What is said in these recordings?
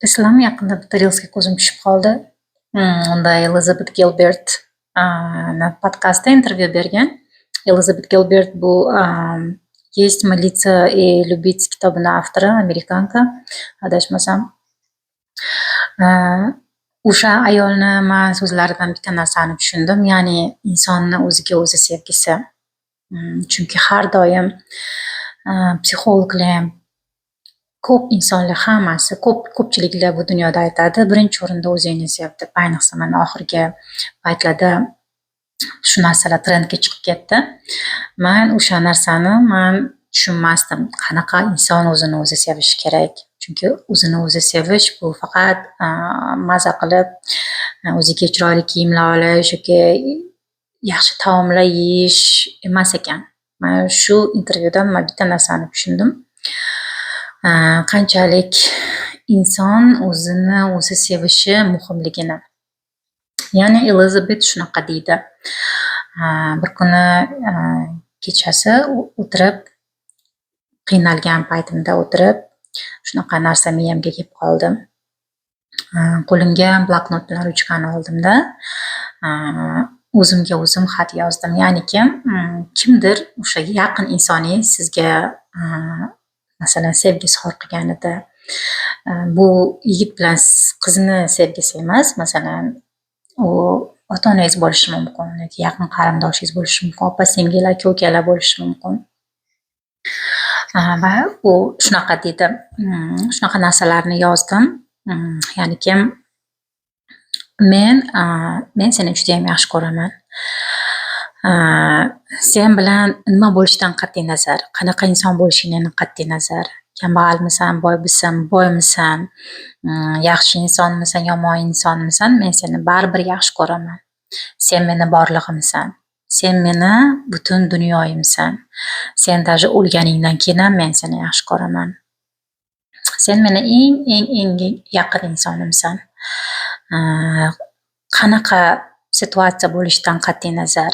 Islam yaqinda bitta reelsga ko'zim tushib qoldi. Unda Elizabet Gilbert podkastda intervyu bergan. Elizabet Gilbert bu "Есть, молиться и любить" kitobini avtori, amerikanka, adashmasam. O'sha ayolni man so'zlaridan bitta narsani tushundim, ya'ni insonni o'ziga o'zi sevgisi. Chunki har doim psixologlar ham ko'p insonlar hammasi, ko'pchiliklar bu dunyoda aytadi, birinchi o'rinda o'zingni sev deb. Ayniqsa mana oxirgi paytlarda shu narsalar trendga chiqib ketdi. Man o'sha narsani tushunmasdim. Qanaqa inson o'zini o'zi sevishi kerak? Chunki o'zini o'zi sevish bu faqat maza qilib o'ziga chiroyli kiyimlar olish yoki yaxshi taomlar yeyish emas ekan. Man shu intervyudan bitta narsani tushundim. Qanchalik inson o'zini o'zi sevishi muhimligini. Ya'ni Elizabet shunaqa deydi. Bir kuni kechasi o'tirib, qiynalgan paytimda o'tirib, shunaqa narsa miyamga kelib qoldi. Qo'limga bloknot bilan ruchkani oldimda o'zimga o'zim xat yozdim. Ya'niki kimdir o'sha yaqin insoningiz sizga masalan sevgi izhor qilganida, bu yigit bilan qizni sevgisi emas, masalan u ota-onangiz bo'lishi mumkin yoki yaqin qarindoshingiz bo'lishi mumkin, opa-singil, aka-ukalar bo'lishi mumkin. Va u shunaqa dedi. Shunaqa narsalarni yozdim. Ya'niki men seni juda ham yaxshi ko'raman. Sen bilan nima bo'lishidan qat'iy nazar, qanaqa inson bo'lishingdan qat'iy nazar, kambag'almisan, boymisan, yaxshi insonmisan, yomon insonmisan, men seni baribir yaxshi ko'raman. Sen meni borlig'imsan. Sen meni butun dunyoyimsan. Sen даже o'lganingdan keyin ham men seni yaxshi ko'raman. Sen meni eng yaqin insonimsan. Qanaqa situatsiya bo'lishidan qat'iy nazar,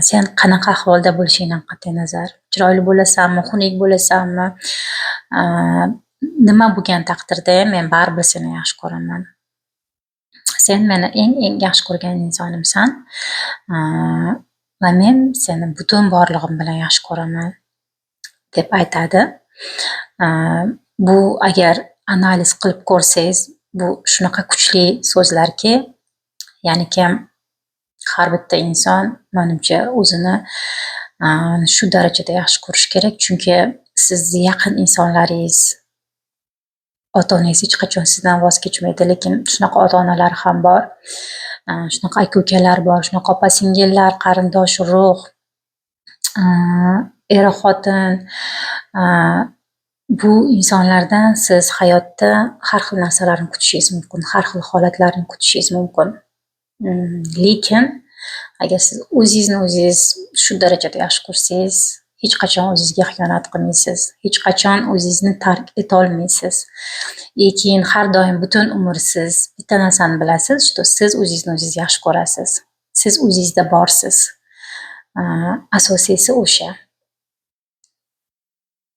sen qanaqa ahvolda bo'lishingdan qat'iy nazar, chiroyli bo'lasanmi, xunuk bo'lasanmi, nima bo'lgan taqdirda ham men baribir seni yaxshi ko'raman. Sen meni eng yaxshi ko'rgan insonimsan va men seni butun borlig'im bilan yaxshi ko'raman deb aytadi. Bu agar analiz qilib ko'rsangiz, bu shunaqa kuchli so'zlarki, ya'niki har bitta inson menimcha o'zini shu darajada yaxshi ko'rish kerak, chunki siz yaqin insonlaringiz, ota-onangiz hech qachon sizdan voz kechmaydi, lekin shunaqa ota-onalar ham bor, shunaqa aka-ukalar bor, shunaqa opa-singillar, qarindosh urug', er-xotin. Bu insonlardan siz hayotda har xil narsalarni kutishingiz mumkin, har xil holatlarni kutishingiz mumkin. Lekin agar siz o'zingizni o'zingiz shu darajada yaxshi ko'rsangiz, hech qachon o'zingizga xiyonat qilmaysiz, hech qachon o'zingizni tark etolmaysiz. Keyin har doim butun umr siz bitta narsani bilasiz, что siz o'zingizni o'zingiz yaxshi ko'rasiz. Siz o'zingizda borsiz. Asosiysi o'sha.